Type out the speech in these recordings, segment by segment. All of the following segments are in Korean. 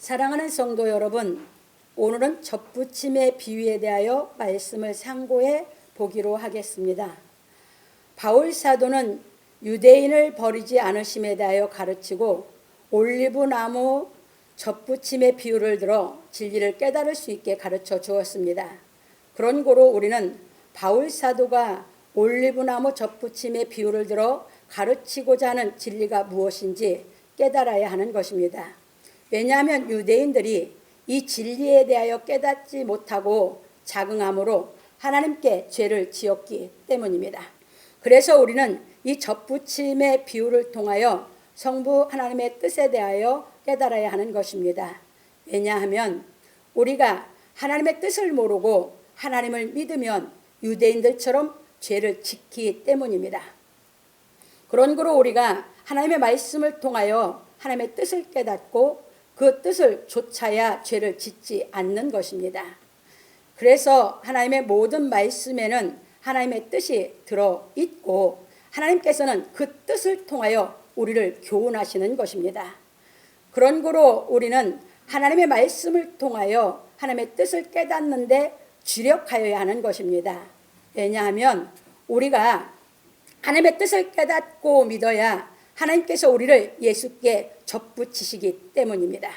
사랑하는 성도 여러분, 오늘은 접붙임의 비유에 대하여 말씀을 상고해 보기로 하겠습니다. 바울 사도는 유대인을 버리지 않으심에 대하여 가르치고 올리브나무 접붙임의 비유를 들어 진리를 깨달을 수 있게 가르쳐 주었습니다. 그런 고로 우리는 바울 사도가 올리브나무 접붙임의 비유를 들어 가르치고자 하는 진리가 무엇인지 깨달아야 하는 것입니다. 왜냐하면 유대인들이 이 진리에 대하여 깨닫지 못하고 자긍함으로 하나님께 죄를 지었기 때문입니다. 그래서 우리는 이 접붙임의 비유를 통하여 성부 하나님의 뜻에 대하여 깨달아야 하는 것입니다. 왜냐하면 우리가 하나님의 뜻을 모르고 하나님을 믿으면 유대인들처럼 죄를 짓기 때문입니다. 그런 거로 우리가 하나님의 말씀을 통하여 하나님의 뜻을 깨닫고 그 뜻을 좇아야 죄를 짓지 않는 것입니다. 그래서 하나님의 모든 말씀에는 하나님의 뜻이 들어있고 하나님께서는 그 뜻을 통하여 우리를 교훈하시는 것입니다. 그런 거로 우리는 하나님의 말씀을 통하여 하나님의 뜻을 깨닫는데 주력하여야 하는 것입니다. 왜냐하면 우리가 하나님의 뜻을 깨닫고 믿어야 하나님께서 우리를 예수께 접붙이시기 때문입니다.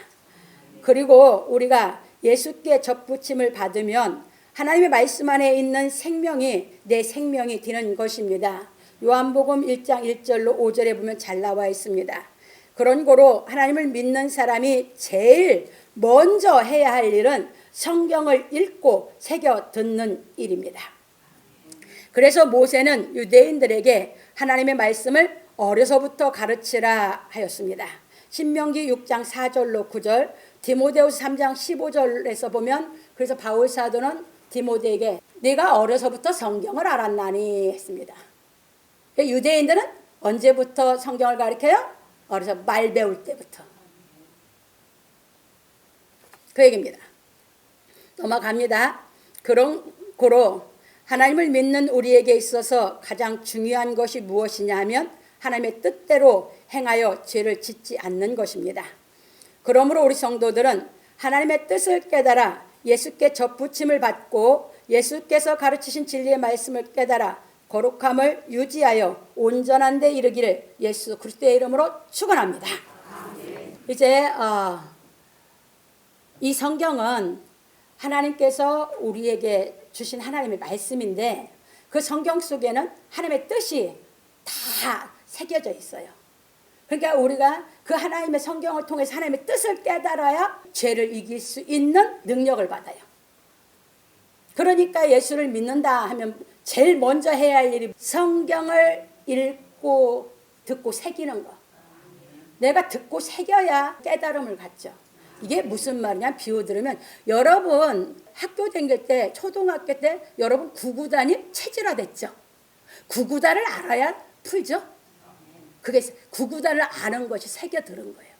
그리고 우리가 예수께 접붙임을 받으면 하나님의 말씀 안에 있는 생명이 내 생명이 되는 것입니다. 요한복음 1장 1절로 5절에 보면 잘 나와 있습니다. 그런 거로 하나님을 믿는 사람이 제일 먼저 해야 할 일은 성경을 읽고 새겨 듣는 일입니다. 그래서 모세는 유대인들에게 하나님의 말씀을 어려서부터 가르치라 하였습니다. 신명기 6장 4절로 9절, 디모데후서 3장 15절에서 보면 그래서 바울 사도는 디모데에게 네가 어려서부터 성경을 알았나니 했습니다. 유대인들은 언제부터 성경을 가르쳐요? 어려서 말 배울 때부터. 그 얘기입니다. 넘어갑니다. 그런 고로 하나님을 믿는 우리에게 있어서 가장 중요한 것이 무엇이냐 하면 하나님의 뜻대로 행하여 죄를 짓지 않는 것입니다. 그러므로 우리 성도들은 하나님의 뜻을 깨달아 예수께 접붙임을 받고 예수께서 가르치신 진리의 말씀을 깨달아 거룩함을 유지하여 온전한 데 이르기를 예수 그리스도의 이름으로 축원합니다. 이제 이 성경은 하나님께서 우리에게 주신 하나님의 말씀인데 그 성경 속에는 하나님의 뜻이 다 새겨져 있어요. 그러니까 우리가 그 하나님의 성경을 통해서 하나님의 뜻을 깨달아야 죄를 이길 수 있는 능력을 받아요. 그러니까 예수를 믿는다 하면 제일 먼저 해야 할 일이 성경을 읽고 듣고 새기는 거. 내가 듣고 새겨야 깨달음을 갖죠. 이게 무슨 말이냐 비유 들으면 여러분 학교 다닐 때 초등학교 때 여러분 구구단이 체질화됐죠. 구구단을 알아야 풀죠. 그게 구구단을 아는 것이 새겨 들은 거예요.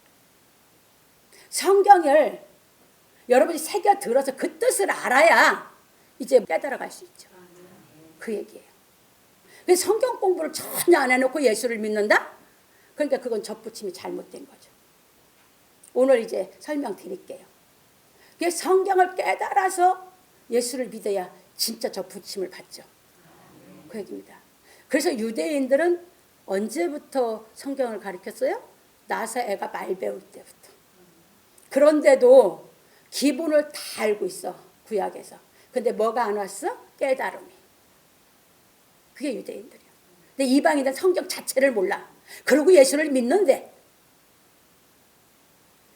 성경을 여러분이 새겨 들어서 그 뜻을 알아야 이제 깨달아 갈 수 있죠. 그 얘기예요. 그래서 성경 공부를 전혀 안 해놓고 예수를 믿는다? 그러니까 그건 접붙임이 잘못된 거죠. 오늘 이제 설명드릴게요. 그래서 성경을 깨달아서 예수를 믿어야 진짜 접붙임을 받죠. 그 얘기입니다. 그래서 유대인들은 언제부터 성경을 가르쳤어요? 나서 애가 말 배울 때부터. 그런데도 기본을 다 알고 있어. 구약에서. 근데 뭐가 안 왔어? 깨달음이. 그게 유대인들이야. 근데 이방인들은 성경 자체를 몰라. 그리고 예수를 믿는데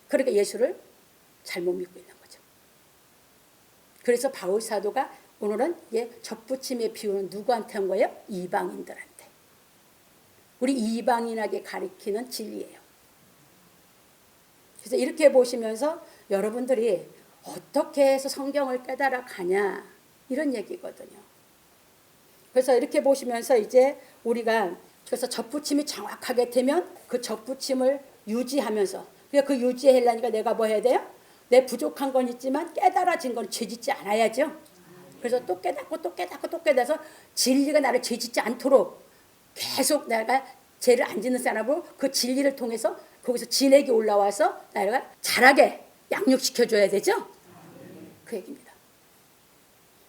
그러니까 예수를 잘못 믿고 있는 거죠. 그래서 바울 사도가 오늘은 접붙임의 비유는 누구한테 한 거예요? 이방인들한테. 우리 이방인에게 가르치는 진리예요. 그래서 이렇게 보시면서 여러분들이 어떻게 해서 성경을 깨달아 가냐 이런 얘기거든요. 그래서 이렇게 보시면서 이제 우리가 그래서 접붙임이 정확하게 되면 그 접붙임을 유지하면서 그 유지하려니까 내가 뭐 해야 돼요? 내 부족한 건 있지만 깨달아진 건 죄짓지 않아야죠. 그래서 또 깨닫고 또 깨닫고 또 깨닫아서 진리가 나를 죄짓지 않도록 계속 내가 죄를 안 짓는 사람으로 그 진리를 통해서 거기서 진액이 올라와서 내가 잘하게 양육시켜줘야 되죠? 그 얘기입니다.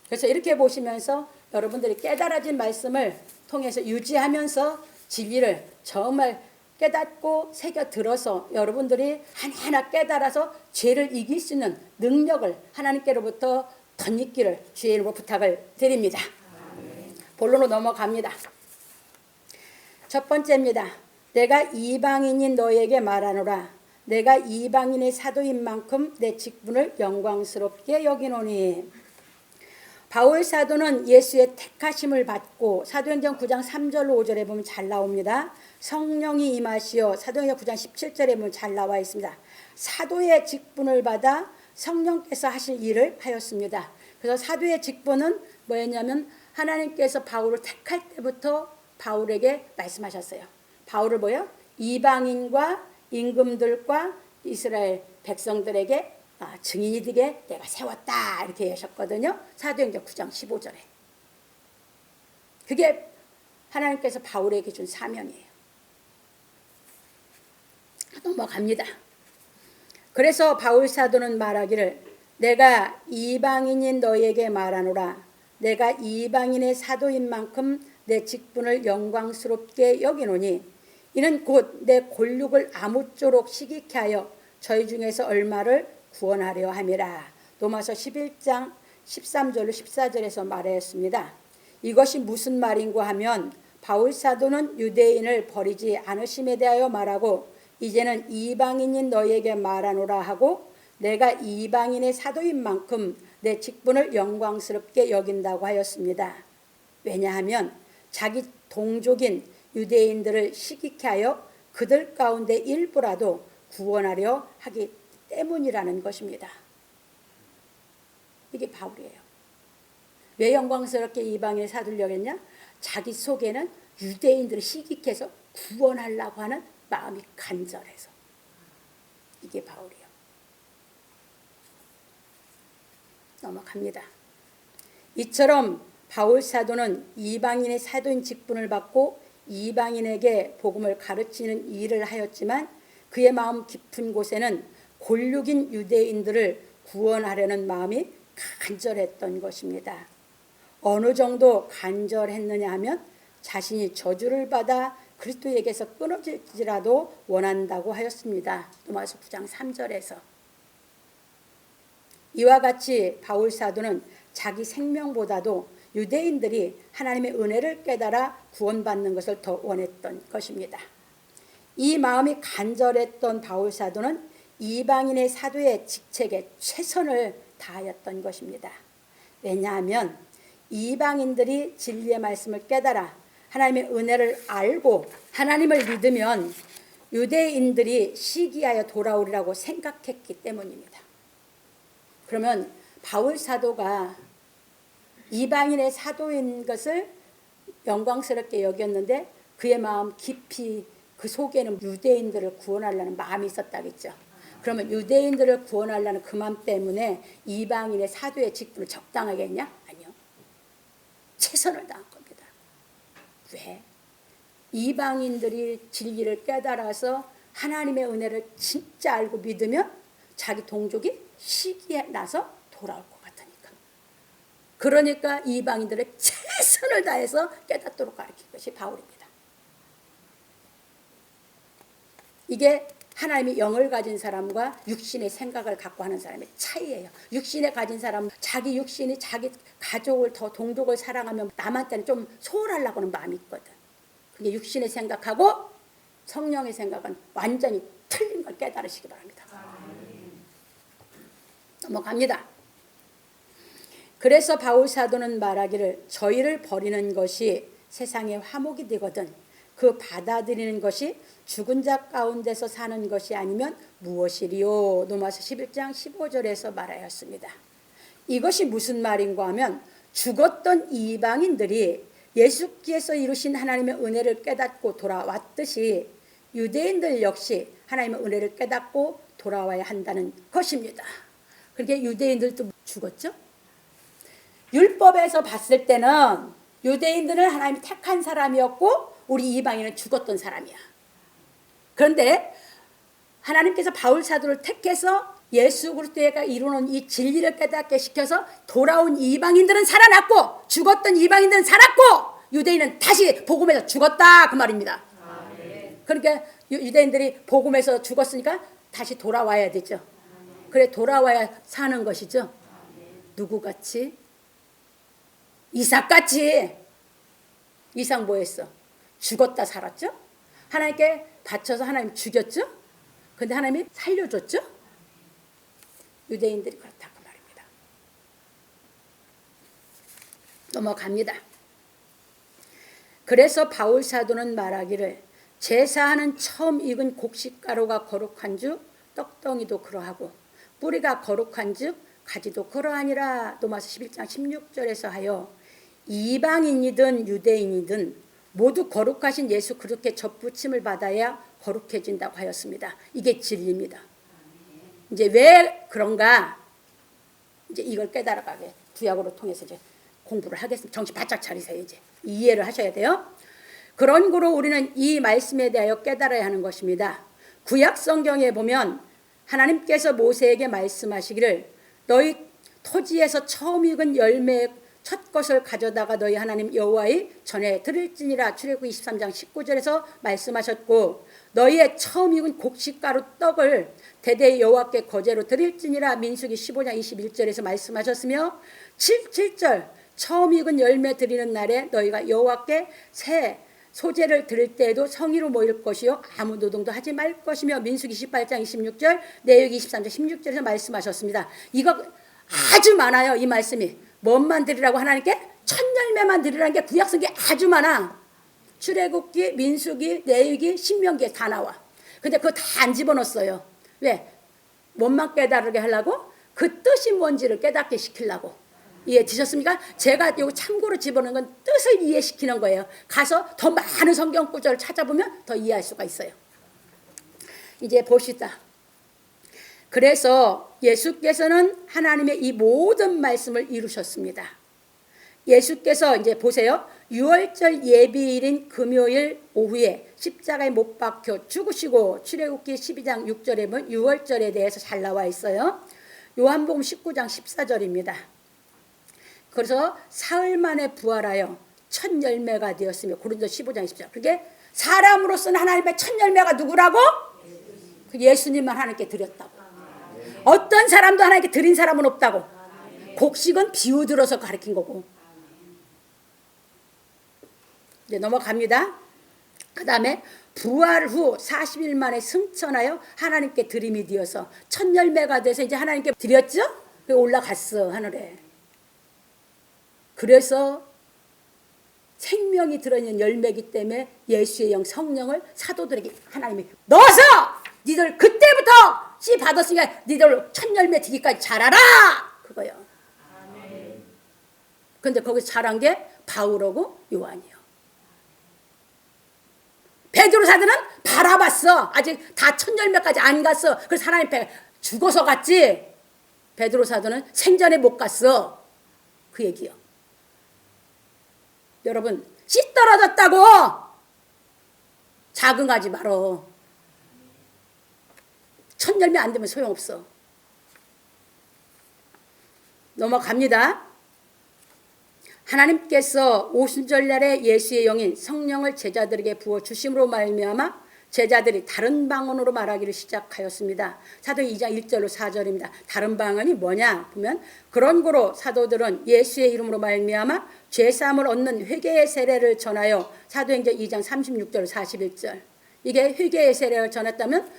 그래서 이렇게 보시면서 여러분들이 깨달아진 말씀을 통해서 유지하면서 진리를 정말 깨닫고 새겨 들어서 여러분들이 하나하나 깨달아서 죄를 이길 수 있는 능력을 하나님께로부터 덧입기를 주의 이름으로 부탁을 드립니다. 본론으로 넘어갑니다. 첫 번째입니다. 내가 이방인인 너에게 말하노라. 내가 이방인의 사도인 만큼 내 직분을 영광스럽게 여기노니. 바울 사도는 예수의 택하심을 받고 사도행전 9장 3절로 5절에 보면 잘 나옵니다. 성령이 임하시어 사도행전 9장 17절에 보면 잘 나와 있습니다. 사도의 직분을 받아 성령께서 하실 일을 하였습니다. 그래서 사도의 직분은 뭐였냐면 하나님께서 바울을 택할 때부터 바울에게 말씀하셨어요. 바울을 뭐요? 이방인과 임금들과 이스라엘 백성들에게 증인이 되게 내가 세웠다 이렇게 하셨거든요. 사도행전 9장 15절에. 그게 하나님께서 바울에게 준 사명이에요. 넘어갑니다. 그래서 바울 사도는 말하기를 내가 이방인인 너희에게 말하노라. 내가 이방인의 사도인 만큼 내 직분을 영광스럽게 여기노니 이는 곧 내 골육을 아무쪼록 시기케 하여 저희 중에서 얼마를 구원하려 함이라. 로마서 11장 13절로 14절에서 말하였습니다. 이것이 무슨 말인고 하면 바울 사도는 유대인을 버리지 않으심에 대하여 말하고 이제는 이방인인 너희에게 말하노라 하고 내가 이방인의 사도인 만큼 내 직분을 영광스럽게 여긴다고 하였습니다. 왜냐하면 자기 동족인 유대인들을 시기케 하여 그들 가운데 일부라도 구원하려 하기 때문이라는 것입니다. 이게 바울이에요. 왜 영광스럽게 이방인을 사두려고 했냐? 자기 속에는 유대인들을 시기케 해서 구원하려고 하는 마음이 간절해서. 이게 바울이에요. 넘어갑니다. 이처럼 바울 사도는 이방인의 사도인 직분을 받고 이방인에게 복음을 가르치는 일을 하였지만 그의 마음 깊은 곳에는 골육인 유대인들을 구원하려는 마음이 간절했던 것입니다. 어느 정도 간절했느냐 하면 자신이 저주를 받아 그리스도에게서 끊어질지라도 원한다고 하였습니다. 로마서 9장 3절에서. 이와 같이 바울 사도는 자기 생명보다도 유대인들이 하나님의 은혜를 깨달아 구원받는 것을 더 원했던 것입니다. 이 마음이 간절했던 바울 사도는 이방인의 사도의 직책에 최선을 다하였던 것입니다. 왜냐하면 이방인들이 진리의 말씀을 깨달아 하나님의 은혜를 알고 하나님을 믿으면 유대인들이 시기하여 돌아오리라고 생각했기 때문입니다. 그러면 바울 사도가 이방인의 사도인 것을 영광스럽게 여겼는데 그의 마음 깊이 그 속에는 유대인들을 구원하려는 마음이 있었다겠죠. 그러면 유대인들을 구원하려는 그 마음 때문에 이방인의 사도의 직분을 적당하게 했냐? 아니요. 최선을 다한 겁니다. 왜? 이방인들이 진리를 깨달아서 하나님의 은혜를 진짜 알고 믿으면 자기 동족이 시기에 나서 돌아올 것 같으니까. 그러니까 이방인들의 최선을 다해서 깨닫도록 가르친 것이 바울입니다. 이게 하나님이 영을 가진 사람과 육신의 생각을 갖고 하는 사람의 차이예요. 육신에 가진 사람은 자기 육신이 자기 가족을 더 동족을 사랑하면 남한테는 좀 소홀하려고 하는 마음이 있거든. 근데 육신의 생각하고 성령의 생각은 완전히 틀린 걸 깨달으시기 바랍니다. 넘어갑니다. 그래서 바울 사도는 말하기를 저희를 버리는 것이 세상의 화목이 되거든 그 받아들이는 것이 죽은 자 가운데서 사는 것이 아니면 무엇이리요. 로마서 11장 15절에서 말하였습니다. 이것이 무슨 말인가 하면 죽었던 이방인들이 예수께서 이루신 하나님의 은혜를 깨닫고 돌아왔듯이 유대인들 역시 하나님의 은혜를 깨닫고 돌아와야 한다는 것입니다. 그렇게 유대인들도 죽었죠. 율법에서 봤을 때는 유대인들은 하나님이 택한 사람이었고 우리 이방인은 죽었던 사람이야. 그런데 하나님께서 바울 사도를 택해서 예수 그리스도가 이루는 이 진리를 깨닫게 시켜서 돌아온 이방인들은 살아났고 죽었던 이방인들은 살았고 유대인은 다시 복음에서 죽었다 그 말입니다. 그러니까 유대인들이 복음에서 죽었으니까 다시 돌아와야 되죠. 그래 돌아와야 사는 것이죠. 누구같이? 이삭같이. 이삭 뭐 했어? 죽었다 살았죠. 하나님께 바쳐서 하나님 죽였죠. 근데 하나님이 살려줬죠. 유대인들이 그렇다 그 말입니다. 넘어갑니다. 그래서 바울 사도는 말하기를 제사하는 처음 익은 곡식가루가 거룩한 즉 떡덩이도 그러하고 뿌리가 거룩한 즉 가지도 그러하니라. 로마서 11장 16절에서 하여 이방인이든 유대인이든 모두 거룩하신 예수 그리스도께 접붙임을 받아야 거룩해진다고 하였습니다. 이게 진리입니다. 이제 왜 그런가? 이제 이걸 깨달아가게 구약으로 통해서 이제 공부를 하겠습니다. 정신 바짝 차리세요. 이제 이해를 하셔야 돼요. 그런 거로 우리는 이 말씀에 대하여 깨달아야 하는 것입니다. 구약 성경에 보면 하나님께서 모세에게 말씀하시기를 너희 토지에서 처음 익은 열매의 첫 것을 가져다가 너희 하나님 여호와의 전에 드릴지니라. 출애굽기 23장 19절에서 말씀하셨고 너희의 처음 익은 곡식가루 떡을 대대 여호와께 거제로 드릴지니라. 민수기 15장 21절에서 말씀하셨으며 7절 처음 익은 열매 드리는 날에 너희가 여호와께 새 소재를 드릴 때에도 성의로 모일 것이요 아무 노동도 하지 말 것이며 민수기 18장 26절 내위기 23장 16절에서 말씀하셨습니다. 이거 아주 많아요. 이 말씀이 뭔만 드리라고 하나님께 첫 열매만 드리라는 게 구약성경에 아주 많아. 출애굽기, 민수기, 내위기, 신명기에 다 나와. 근데 그거 다 안 집어넣었어요. 왜? 뭔만 깨달게 하려고? 그 뜻이 뭔지를 깨닫게 시키려고. 이해되셨습니까? 제가 이거 참고로 집어넣은 건 뜻을 이해시키는 거예요. 가서 더 많은 성경 구절을 찾아보면 더 이해할 수가 있어요. 이제 봅시다. 그래서 예수께서는 하나님의 이 모든 말씀을 이루셨습니다. 예수께서 이제 보세요. 6월절 예비일인 금요일 오후에 십자가에 못 박혀 죽으시고 출애굽기 12장 6절에 보면 6월절에 대해서 잘 나와 있어요. 요한복음 19장 14절입니다. 그래서 사흘 만에 부활하여 첫 열매가 되었으며 고린도서 15장 20절. 그게 사람으로서는 하나님의 첫 열매가 누구라고? 그 예수님만 하나님께 드렸다고. 어떤 사람도 하나님께 드린 사람은 없다고. 곡식은 비유들어서 가르친 거고. 이제 넘어갑니다. 그 다음에 부활 후 40일 만에 승천하여 하나님께 드림이 되어서 첫 열매가 돼서 이제 하나님께 드렸죠? 올라갔어 하늘에. 그래서 생명이 들어있는 열매이기 때문에 예수의 영 성령을 사도들에게 하나님이 넣어서 니들 그때부터 씨 받았으니까 니들 첫 열매 되기까지 자라라 그거요. 그런데 거기서 자란 게 바울하고 요한이요. 베드로 사도는 바라봤어. 아직 다 첫 열매까지 안 갔어. 그래서 하나님 앞에 죽어서 갔지. 베드로 사도는 생전에 못 갔어. 그 얘기요. 여러분 씨 떨어졌다고 자긍하지 말어. 첫 열매 안 되면 소용없어. 넘어갑니다. 하나님께서 오순절날에 예수의 영인 성령을 제자들에게 부어주심으로 말미암아 제자들이 다른 방언으로 말하기를 시작하였습니다. 사도행 2장 1절로 4절입니다. 다른 방언이 뭐냐 보면 그런 거로 사도들은 예수의 이름으로 말미암아 죄사함을 얻는 회개의 세례를 전하여 사도행전 2장 36절 41절 이게 회개의 세례를 전했다면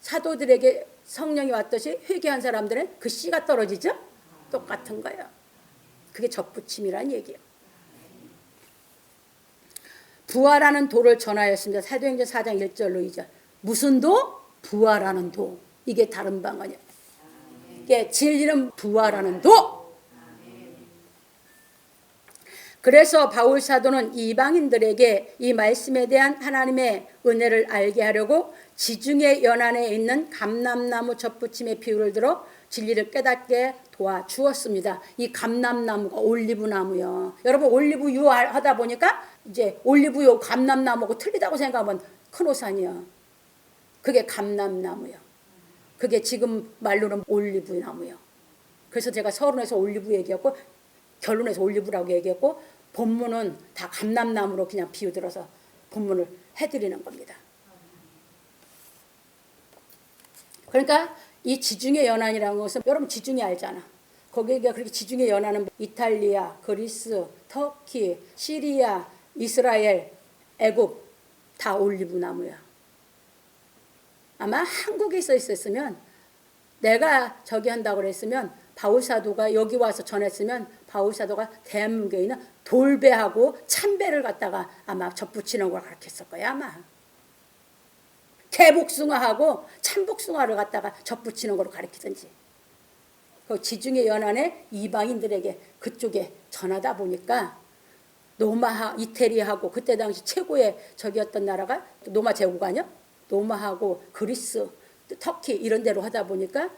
사도들에게 성령이 왔듯이 회개한 사람들은 그 씨가 떨어지죠? 똑같은 거예요. 그게 접붙임이라는 얘기예요. 부활하는 도를 전하였습니다. 사도행전 4장 1절로 2절. 무슨 도? 부활하는 도. 이게 다른 방언이에요. 이게 진리는 부활하는 도. 그래서 바울 사도는 이방인들에게 이 말씀에 대한 하나님의 은혜를 알게 하려고 지중해 연안에 있는 감람나무 접붙임의 비유를 들어 진리를 깨닫게 도와주었습니다. 이 감람나무가 올리브나무요. 여러분 올리브유 하다 보니까 이제 올리브유 감람나무하고 틀리다고 생각하면 큰 오산이요. 그게 감람나무요. 그게 지금 말로는 올리브 나무예요. 그래서 제가 서론에서 올리브 얘기했고 결론에서 올리브라고 얘기했고 본문은 다 감람나무로 그냥 비유들어서 본문을 해드리는 겁니다. 그러니까 이 지중해 연안이라는 것은 여러분 지중해 알잖아. 거기가 그렇게 지중해 연안은 이탈리아, 그리스, 터키, 시리아, 이스라엘, 애굽 다 올리브 나무야. 아마 한국에 있었으면 내가 저기 한다고 그랬으면 바울사도가 여기 와서 전했으면 바울사도가 대한민국에 있는 돌배하고 참배를 갖다가 아마 접붙이는 걸 가르쳤을 거야 아마. 개복숭아하고 참복숭아를 갖다가 접붙이는 걸 가르치든지. 그 지중해 연안에 이방인들에게 그쪽에 전하다 보니까 노마하 이태리하고 그때 당시 최고의 적이었던 나라가 노마 제국 아니야? 노마하고 그리스, 터키 이런 데로 하다 보니까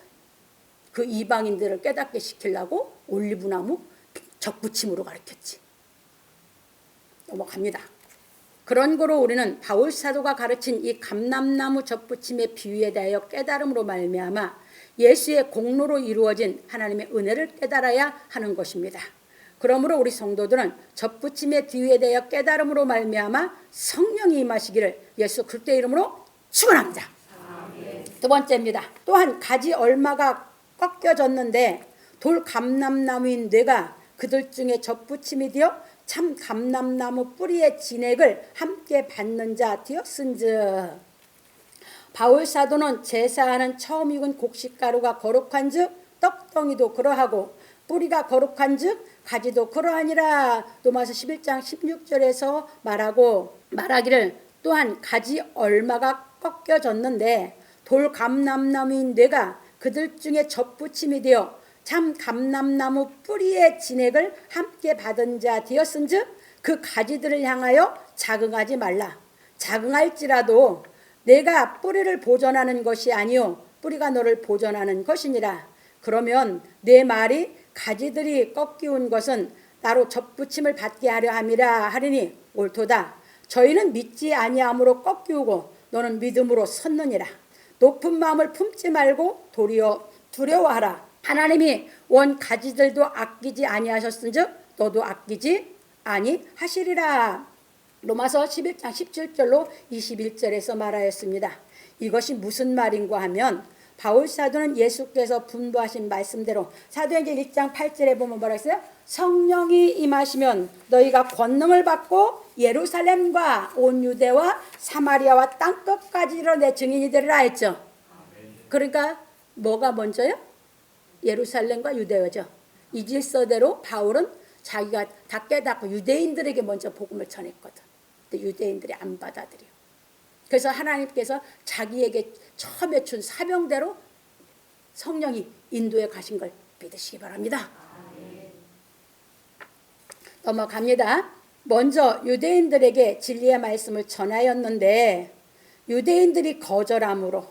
그 이방인들을 깨닫게 시키려고 올리브나무 적붙임으로 가르쳤지. 넘어갑니다. 그런 거로 우리는 바울 사도가 가르친 이 감람나무 접붙임의 비유에 대하여 깨달음으로 말미암아 예수의 공로로 이루어진 하나님의 은혜를 깨달아야 하는 것입니다. 그러므로 우리 성도들은 접붙임의 비유에 대하여 깨달음으로 말미암아 성령이 임하시기를 예수 그리스도의 이름으로 축원합니다. 두 번째입니다. 또한 가지 얼마가 꺾여졌는데 돌 감람나무인 뇌가 그들 중에 접붙임이 되어 참 감람나무 뿌리의 진액을 함께 받는 자 되었은즉 바울 사도는 제사하는 처음 익은 곡식가루가 거룩한즉 떡덩이도 그러하고 뿌리가 거룩한즉 가지도 그러하니라. 로마서 11장 16절에서 말하기를 또한 가지 얼마가 꺾여졌는데 돌 감람나무인 뇌가 그들 중에 접붙임이 되어 참 감람나무 뿌리의 진액을 함께 받은 자 되었은즉 그 가지들을 향하여 자긍하지 말라. 자긍할지라도 내가 뿌리를 보존하는 것이 아니요 뿌리가 너를 보존하는 것이니라. 그러면 내 말이 가지들이 꺾이운 것은 나로 접붙임을 받게 하려 함이라 하리니 옳도다. 저희는 믿지 아니함으로 꺾이우고 너는 믿음으로 섰느니라. 높은 마음을 품지 말고 도리어 두려워하라. 하나님이 원 가지들도 아끼지 아니하셨은즉 너도 아끼지 아니하시리라. 로마서 11장 17절로 21절에서 말하였습니다. 이것이 무슨 말인가 하면 바울 사도는 예수께서 분부하신 말씀대로 사도행전 1장 8절에 보면 뭐라 했어요? 성령이 임하시면 너희가 권능을 받고 예루살렘과 온 유대와 사마리아와 땅끝까지 이르러 내 증인이 되리라 했죠. 그러니까 뭐가 먼저요? 예루살렘과 유대죠. 이 질서대로 바울은 자기가 다 깨닫고 유대인들에게 먼저 복음을 전했거든. 근데 유대인들이 안 받아들여. 그래서 하나님께서 자기에게 처음에 준 사명대로 성령이 인도에 가신 걸 믿으시기 바랍니다. 넘어갑니다. 먼저 유대인들에게 진리의 말씀을 전하였는데 유대인들이 거절함으로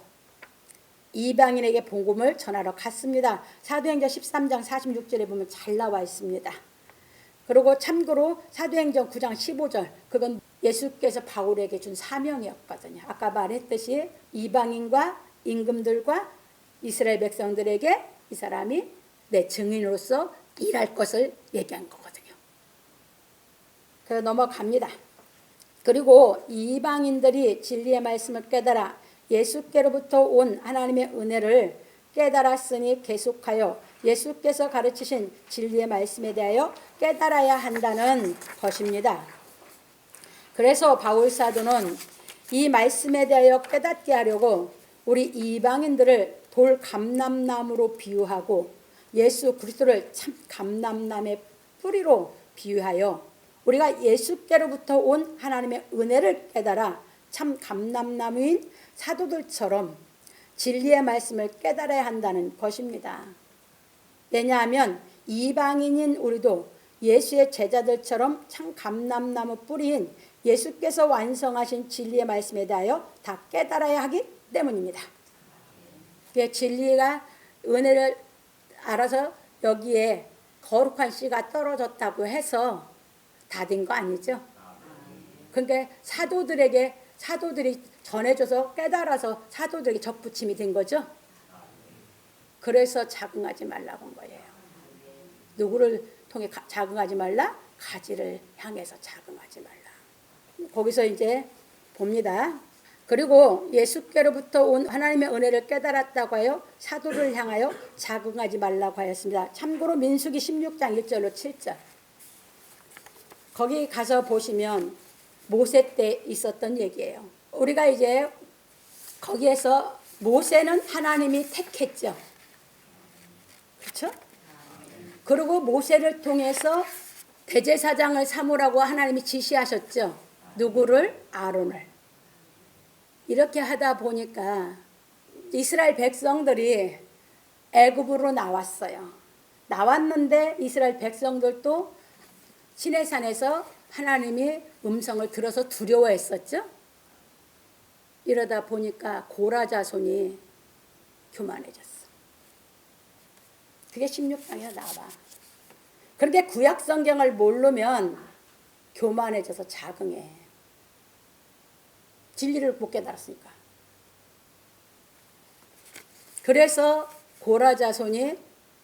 이방인에게 복음을 전하러 갔습니다. 사도행전 13장 46절에 보면 잘 나와 있습니다. 그리고 참고로 사도행전 9장 15절 그건 예수께서 바울에게 준 사명이었거든요. 아까 말했듯이 이방인과 임금들과 이스라엘 백성들에게 이 사람이 내 증인으로서 일할 것을 얘기한 거거든요. 그래서 넘어갑니다. 그리고 이방인들이 진리의 말씀을 깨달아 예수께로부터 온 하나님의 은혜를 깨달았으니 계속하여 예수께서 가르치신 진리의 말씀에 대하여 깨달아야 한다는 것입니다. 그래서 바울 사도는 이 말씀에 대하여 깨닫게 하려고 우리 이방인들을 돌 감람나무로 비유하고 예수 그리스도를 참 감람나무의 뿌리로 비유하여 우리가 예수께로부터 온 하나님의 은혜를 깨달아 참 감람나무인 사도들처럼 진리의 말씀을 깨달아야 한다는 것입니다. 왜냐하면 이방인인 우리도 예수의 제자들처럼 참 감람나무 뿌리인 예수께서 완성하신 진리의 말씀에 대하여 다 깨달아야 하기 때문입니다. 진리가 은혜를 알아서 여기에 거룩한 씨가 떨어졌다고 해서 다 된 거 아니죠? 그러니까 사도들이 전해줘서 깨달아서 사도들에게 접붙임이 된 거죠. 그래서 자긍하지 말라고 한 거예요. 누구를 통해 자긍하지 말라? 가지를 향해서 자긍하지 말라. 거기서 이제 봅니다. 그리고 예수께로부터 온 하나님의 은혜를 깨달았다고 하여 사도를 향하여 자긍하지 말라고 하였습니다. 참고로 민수기 16장 1절로 7절. 거기 가서 보시면 모세 때 있었던 얘기예요. 우리가 이제 거기에서 모세는 하나님이 택했죠. 그렇죠? 그리고 모세를 통해서 대제사장을 삼으라고 하나님이 지시하셨죠. 누구를? 아론을. 이렇게 하다 보니까 이스라엘 백성들이 애굽으로 나왔어요. 나왔는데 이스라엘 백성들도 시내산에서 하나님이 음성을 들어서 두려워했었죠. 이러다 보니까 고라 자손이 교만해졌어. 그게 16장에 나와. 그런데 구약 성경을 모르면 교만해져서 자긍해. 진리를 못 깨달았으니까. 그래서 고라 자손이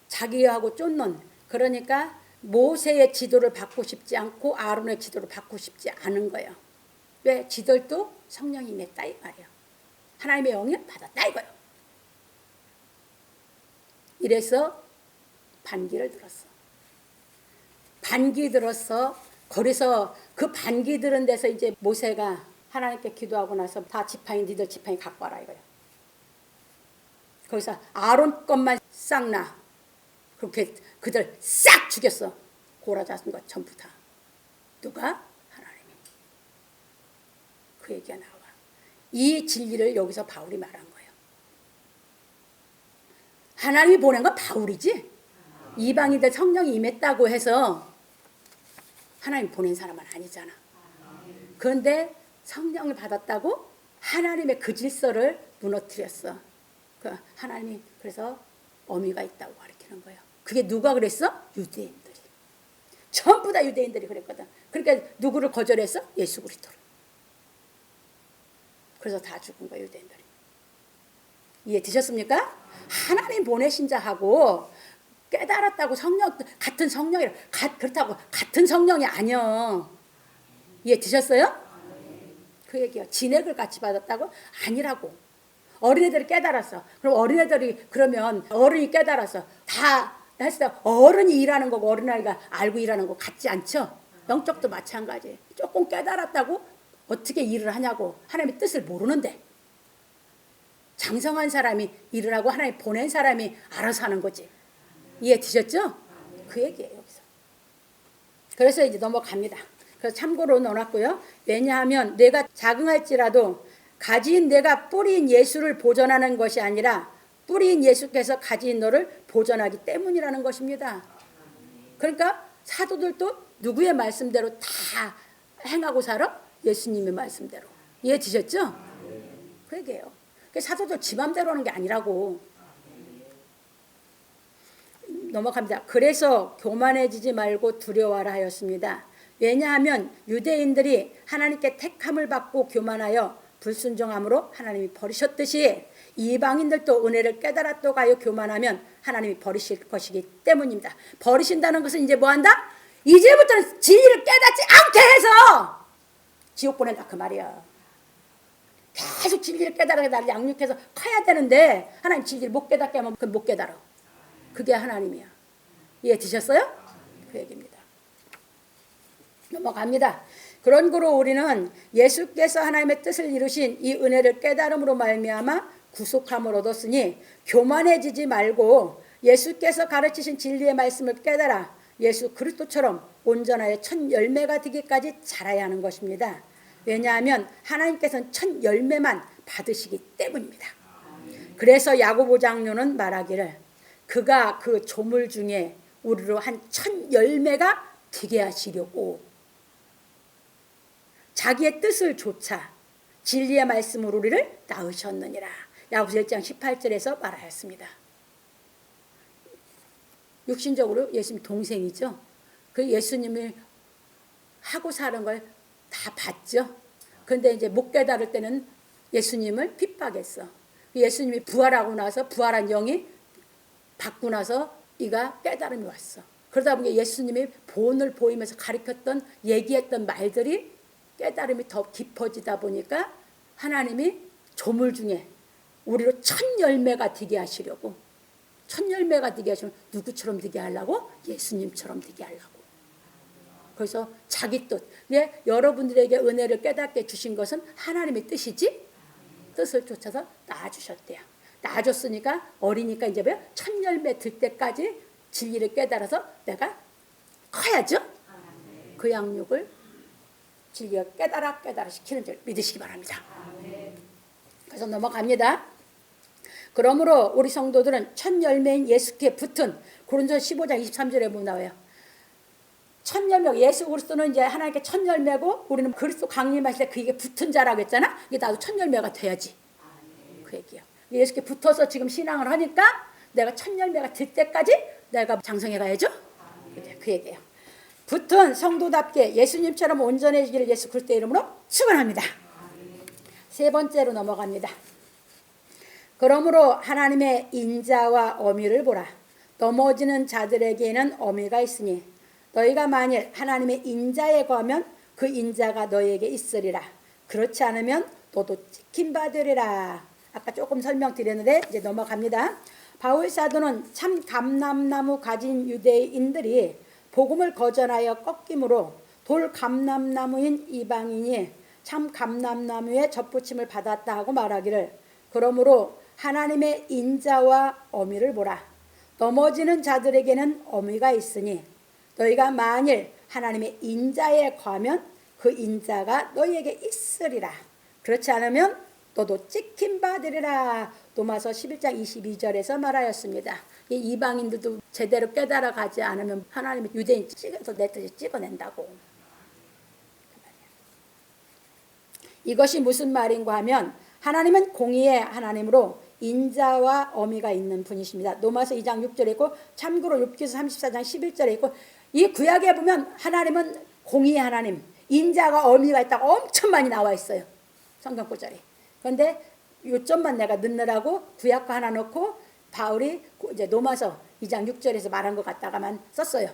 자기하고 쫓는, 그러니까 모세의 지도를 받고 싶지 않고 아론의 지도를 받고 싶지 않은 거예요. 왜? 지들도 성령이 임했다 이 말이에요. 하나님의 영을 받았다 이거예요. 이래서 반기를 들었어. 반기 들었어. 거기서 그 반기 들은 데서 이제 모세가 하나님께 기도하고 나서 다 지팡이, 니들 지팡이 갖고 와라 이거예요. 거기서 아론 것만 싹 나. 그렇게 그들 싹 죽였어. 고라 자손과 전부 다. 누가? 하나님이. 그 얘기가 나와. 이 진리를 여기서 바울이 말한 거예요. 하나님이 보낸 건 바울이지. 이방인들 성령이 임했다고 해서 하나님 보낸 사람은 아니잖아. 그런데 성령을 받았다고 하나님의 그 질서를 무너뜨렸어. 그 하나님이 그래서 어미가 있다고 가르치는 거예요. 그게 누가 그랬어? 유대인들이. 전부 다 유대인들이 그랬거든. 그러니까 누구를 거절했어? 예수 그리스도를. 그래서 다 죽은 거예요, 유대인들이. 이해 되셨습니까? 하나님 보내신 자하고 깨달았다고 성령, 같은 성령이라, 그렇다고 같은 성령이 아니여. 이해 되셨어요? 그 얘기야. 진액을 같이 받았다고? 아니라고. 어린애들이 깨달았어. 그럼 어린애들이, 그러면 어른이 깨달았어. 다 했을 때 어른이 일하는 거고 어린아이가 알고 일하는 거 같지 않죠? 영적도 마찬가지. 조금 깨달았다고 어떻게 일을 하냐고. 하나님의 뜻을 모르는데. 장성한 사람이 일을 하고 하나님 보낸 사람이 알아서 하는 거지. 이해 되셨죠? 그 얘기예요, 여기서. 그래서 이제 넘어갑니다. 그래서 참고로 넣어놨고요. 왜냐하면 내가 자긍할지라도 가진 내가 뿌리인 예수를 보존하는 것이 아니라 뿌리인 예수께서 가진 너를 보존하기 때문이라는 것입니다. 그러니까 사도들도 누구의 말씀대로 다 행하고 살아? 예수님의 말씀대로. 이해 되셨죠? 그 얘기예요. 사도들 지 맘대로 하는 게 아니라고. 넘어갑니다. 그래서 교만해지지 말고 두려워하라 하였습니다. 왜냐하면 유대인들이 하나님께 택함을 받고 교만하여 불순종함으로 하나님이 버리셨듯이 이방인들도 은혜를 깨달았다고 하여 교만하면 하나님이 버리실 것이기 때문입니다. 버리신다는 것은 이제 뭐한다? 이제부터는 진리를 깨닫지 않게 해서 지옥 보낸다 그 말이야. 계속 진리를 깨달아서 나를 양육해서 커야 되는데 하나님 진리를 못 깨닫게 하면 그건 못 깨달아. 그게 하나님이야. 이해 되셨어요? 그 얘기입니다. 넘어갑니다. 그런 거로 우리는 예수께서 하나님의 뜻을 이루신 이 은혜를 깨달음으로 말미암아 구속함을 얻었으니 교만해지지 말고 예수께서 가르치신 진리의 말씀을 깨달아 예수 그리스도처럼 온전하여 첫 열매가 되기까지 자라야 하는 것입니다. 왜냐하면 하나님께서는 첫 열매만 받으시기 때문입니다. 그래서 야고보 장로는 말하기를 그가 그 조물 중에 우리로 한 첫 열매가 되게 하시려고 자기의 뜻을 조차 진리의 말씀으로 우리를 낳으셨느니라. 야고보서 1장 18절에서 말하였습니다. 육신적으로 예수님 동생이죠. 그 예수님을 하고 사는 걸 다 봤죠. 그런데 이제 못 깨달을 때는 예수님을 핍박했어. 예수님이 부활하고 나서 부활한 영이 받고 나서 이가 깨달음이 왔어. 그러다 보니 예수님이 본을 보이면서 가르쳤던 얘기했던 말들이 깨달음이 더 깊어지다 보니까 하나님이 조물 중에 우리로 첫 열매가 되게 하시려고, 첫 열매가 되게 하시면 누구처럼 되게 하려고? 예수님처럼 되게 하려고. 그래서 자기 뜻, 여러분들에게 은혜를 깨닫게 주신 것은 하나님의 뜻이지, 뜻을 쫓아서 낳아주셨대요. 낳아줬으니까 어리니까 이제 첫 열매 들 때까지 진리를 깨달아서 내가 커야죠. 그 양육을 진리가 깨달아 시키는 줄 믿으시기 바랍니다. 그래서 넘어갑니다. 그러므로 우리 성도들은 첫 열매인 예수께 붙은 고린도서 15장 23절에 보면 나와요. 첫 열매, 예수 그리스도는 이제 하나님께 첫 열매고 우리는 그리스도 강림하실 때 그에게 붙은 자라고 했잖아. 이게 나도 첫 열매가 돼야지. 그 얘기예요. 예수께 붙어서 지금 신앙을 하니까 내가 첫 열매가 될 때까지 내가 장성해 가야죠. 그 얘기예요. 붙은 성도답게 예수님처럼 온전해지기를 예수 그리스도의 이름으로 축원합니다. 세 번째로 넘어갑니다. 그러므로 하나님의 인자와 어미를 보라. 넘어지는 자들에게는 어미가 있으니 너희가 만일 하나님의 인자에 거하면 그 인자가 너희에게 있으리라. 그렇지 않으면 너도 찍힌바 되리라. 아까 조금 설명드렸는데 이제 넘어갑니다. 바울 사도는 참 감람나무 가진 유대인들이 복음을 거절하여 꺾임으로 돌 감람나무인 이방인이 참 감람나무의 접붙임을 받았다 하고 말하기를, 그러므로 하나님의 인자와 어미를 보라. 넘어지는 자들에게는 어미가 있으니 너희가 만일 하나님의 인자에 거하면 그 인자가 너희에게 있으리라. 그렇지 않으면 너도 찍힌 바 되리라. 로마서 11장 22절에서 말하였습니다. 이 이방인들도 제대로 깨달아 가지 않으면 하나님의 유대인 찍어서 내 뜻을 찍어낸다고. 이것이 무슨 말인가 하면 하나님은 공의의 하나님으로 인자와 어미가 있는 분이십니다. 로마서 2장 6절에 있고 참고로 욥기서 34장 11절에 있고, 이 구약에 보면 하나님은 공의의 하나님, 인자가 어미가 있다고 엄청 많이 나와 있어요. 성경 구절이. 그런데 요점만 내가 넣느라고 구약과 하나 넣고 바울이 이제 로마서 2장 6절에서 말한 것 같다가만 썼어요.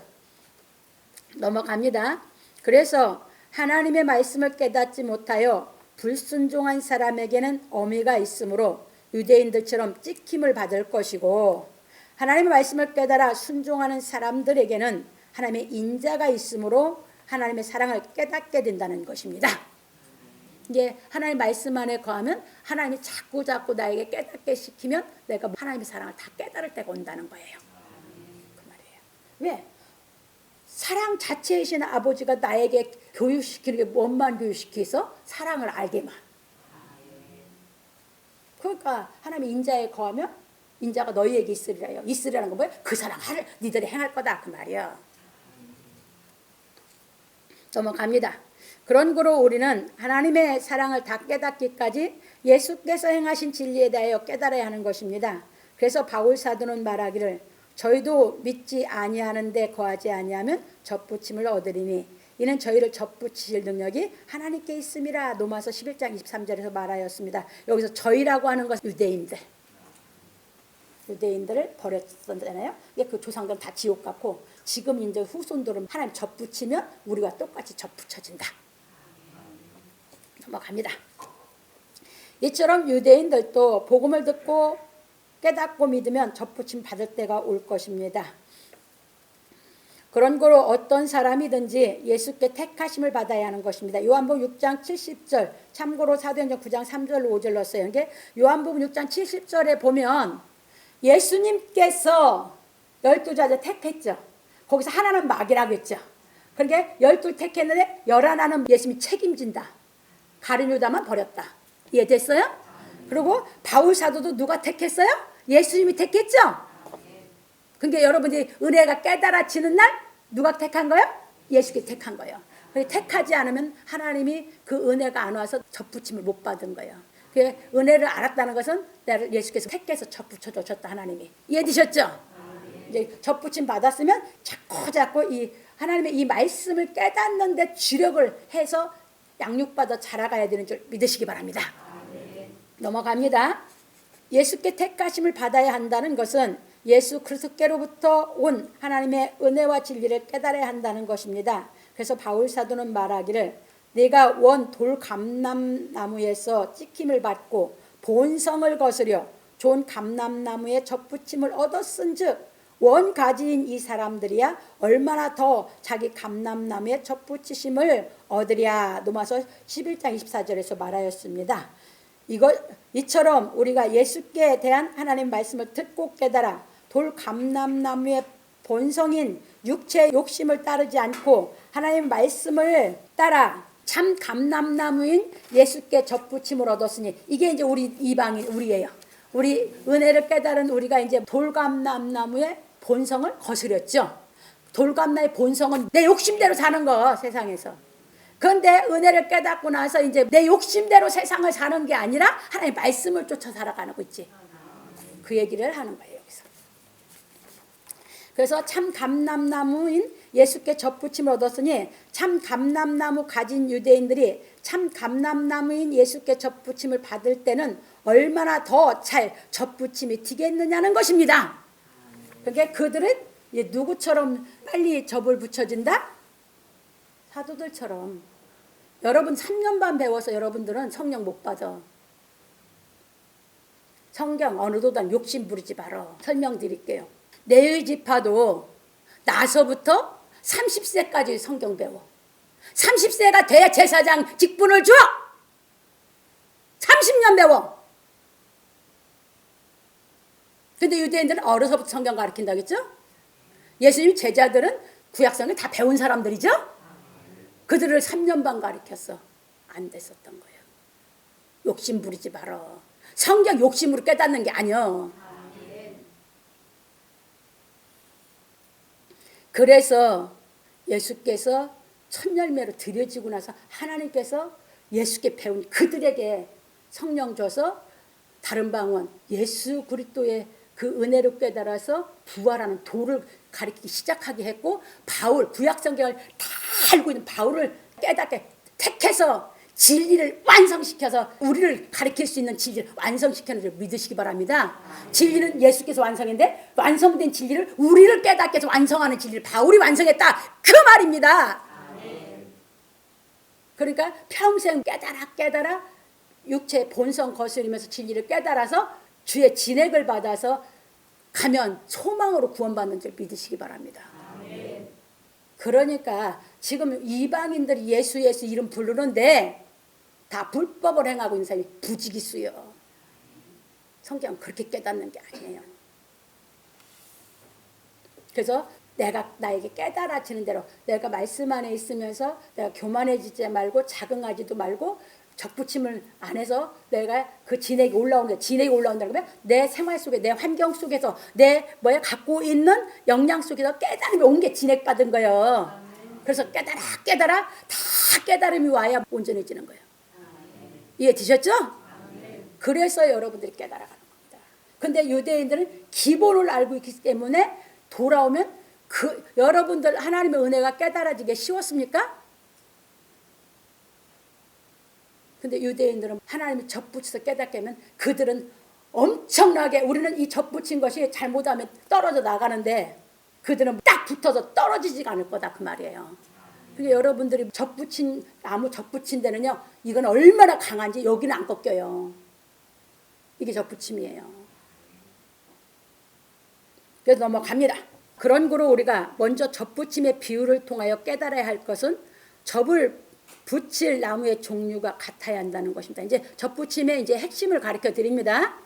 넘어갑니다. 그래서 하나님의 말씀을 깨닫지 못하여 불순종한 사람에게는 어미가 있으므로 유대인들처럼 찍힘을 받을 것이고, 하나님의 말씀을 깨달아 순종하는 사람들에게는 하나님의 인자가 있으므로 하나님의 사랑을 깨닫게 된다는 것입니다. 이제 하나님 말씀 안에 거하면 하나님이 자꾸 나에게 깨닫게 시키면 내가 하나님의 사랑을 다 깨달을 때가 온다는 거예요. 그 말이에요. 왜? 사랑 자체이신 아버지가 나에게 교육시키는 게 뭔만 교육시켜서 사랑을 알게만. 그러니까 하나님의 인자에 거하면 인자가 너희에게 있으리라요. 있으리라는 건 뭐예요? 그 사랑을 니들이 행할 거다 그 말이에요. 넘어갑니다. 그런 거로 우리는 하나님의 사랑을 다 깨닫기까지 예수께서 행하신 진리에 대하여 깨달아야 하는 것입니다. 그래서 바울 사도는 말하기를 저희도 믿지 아니하는데 거하지 아니하면 접붙임을 얻으리니 이는 저희를 접붙이실 능력이 하나님께 있음이라. 로마서 11장 23절에서 말하였습니다. 여기서 저희라고 하는 것은 유대인들을 버렸었잖아요. 그 조상들은 다 지옥 같고 지금 이제 후손들은 하나님 접붙이면 우리가 똑같이 접붙여진다. 넘어갑니다. 이처럼 유대인들도 복음을 듣고 깨닫고 믿으면 접붙임 받을 때가 올 것입니다. 그런 거로 어떤 사람이든지 예수께 택하심을 받아야 하는 것입니다. 요한복음 6장 70절, 참고로 사도행전 9장 3절 5절 넣었어요. 이게 요한복음 6장 70절에 보면 예수님께서 12자들 택했죠. 거기서 하나는 마귀라고 했죠. 그러니까 12 택했는데 11은 예수님이 책임진다. 가룟 유다만 버렸다. 이해됐어요? 그리고 바울 사도도 누가 택했어요? 예수님이 택했죠. 그러니까 여러분들이 은혜가 깨달아지는 날 누가 택한 거예요? 예수께 택한 거예요. 택하지 않으면 하나님이 그 은혜가 안 와서 접붙임을 못 받은 거예요. 그 은혜를 알았다는 것은 나를 예수께서 택해서 접붙여 주셨다 하나님이. 이해되셨죠? 이제 접붙임 받았으면 자꾸 이 하나님의 이 말씀을 깨닫는데 주력을 해서 양육받아 자라가야 되는 줄 믿으시기 바랍니다. 넘어갑니다. 예수께 택하심을 받아야 한다는 것은 예수 그리스도께로부터 온 하나님의 은혜와 진리를 깨달아야 한다는 것입니다. 그래서 바울 사도는 말하기를 내가 원 돌감람나무에서 찍힘을 받고 본성을 거스려 좋은 감람나무에 접붙임을 얻었은즉 원 가지인 이 사람들이야 얼마나 더 자기 감람나무에 접붙이심을 얻으랴. 로마서 11장 24절에서 말하였습니다. 이처럼 우리가 예수께 대한 하나님 말씀을 듣고 깨달아 돌 감람나무의 본성인 육체의 욕심을 따르지 않고 하나님 말씀을 따라 참 감람나무인 예수께 접붙임을 얻었으니 이게 이제 우리 이방인 우리예요. 우리 은혜를 깨달은 우리가 이제 돌감람나무의 본성을 거스렸죠. 돌감나무의 본성은 내 욕심대로 사는 거 세상에서. 그런데 은혜를 깨닫고 나서 이제 내 욕심대로 세상을 사는 게 아니라 하나님의 말씀을 쫓아 살아가는 거 있지. 그 얘기를 하는 거예요 여기서. 그래서 참 감람나무인 예수께 접붙임을 얻었으니 참 감람나무 가진 유대인들이 참 감람나무인 예수께 접붙임을 받을 때는 얼마나 더 잘 접붙임이 되겠느냐는 것입니다. 그러니까 그들은 누구처럼 빨리 접을 붙여진다? 사도들처럼. 여러분 3년 반 배워서 여러분들은 성령 못 받아. 성경 어느 도단 욕심 부리지 말어. 설명드릴게요. 내의 지파도 나서부터 30세까지 성경 배워. 30세가 돼야 제사장 직분을 줘. 30년 배워. 근데 유대인들은 어려서부터 성경 가르친다 그랬죠? 예수님 제자들은 구약성을 다 배운 사람들이죠? 그들을 3년 반 가르쳤어. 안 됐었던 거예요. 욕심 부리지 말어. 성경 욕심으로 깨닫는 게 아니야. 그래서 예수께서 첫 열매로 드려지고 나서 하나님께서 예수께 배운 그들에게 성령 줘서 다른 방언 예수 그리스도의 그 은혜로 깨달아서 부활하는 도를 가르치기 시작하게 했고 바울 구약성경을 다 알고 있는 바울을 깨닫게 택해서 진리를 완성시켜서 우리를 가르칠 수 있는 진리를 완성시키는 줄 믿으시기 바랍니다. 진리는 예수께서 완성했는데 완성된 진리를 우리를 깨닫게 해서 완성하는 진리를 바울이 완성했다. 그 말입니다. 그러니까 평생 깨달아 육체의 본성 거스리면서 진리를 깨달아서 주의 진액을 받아서 가면 소망으로 구원받는 줄 믿으시기 바랍니다. 그러니까 지금 이방인들이 예수 이름 부르는데 다 불법을 행하고 있는 사람이 부지기수요. 성경은 그렇게 깨닫는 게 아니에요. 그래서 내가 나에게 깨달아지는 대로 내가 말씀 안에 있으면서 내가 교만해지지 말고 자긍하지도 말고 적붙임을 안 해서 내가 그 진액이 올라오는 진액이 올라온다는 거면 내 생활 속에 내 환경 속에서 내 갖고 있는 역량 속에서 깨달음이 온 게 진액 받은 거예요. 그래서 깨달아 다 깨달음이 와야 온전해지는 거예요. 이해되셨죠? 그래서 여러분들이 깨달아가는 겁니다. 근데 유대인들은 기본을 알고 있기 때문에 돌아오면 여러분들 하나님의 은혜가 깨달아지기 쉬웠습니까? 근데 유대인들은 하나님이 접붙여서 깨닫게 하면 그들은 엄청나게 우리는 이 접붙인 것이 잘못하면 떨어져 나가는데 그들은 딱 붙어서 떨어지지가 않을 거다 그 말이에요. 그러니까 여러분들이 나무 접붙인 데는요 이건 얼마나 강한지 여기는 안 꺾여요. 이게 접붙임이에요. 그래서 넘어갑니다. 그런 거로 우리가 먼저 접붙임의 비유를 통하여 깨달아야 할 것은 접을 붙일 나무의 종류가 같아야 한다는 것입니다. 이제 접붙임의 이제 핵심을 가르쳐 드립니다.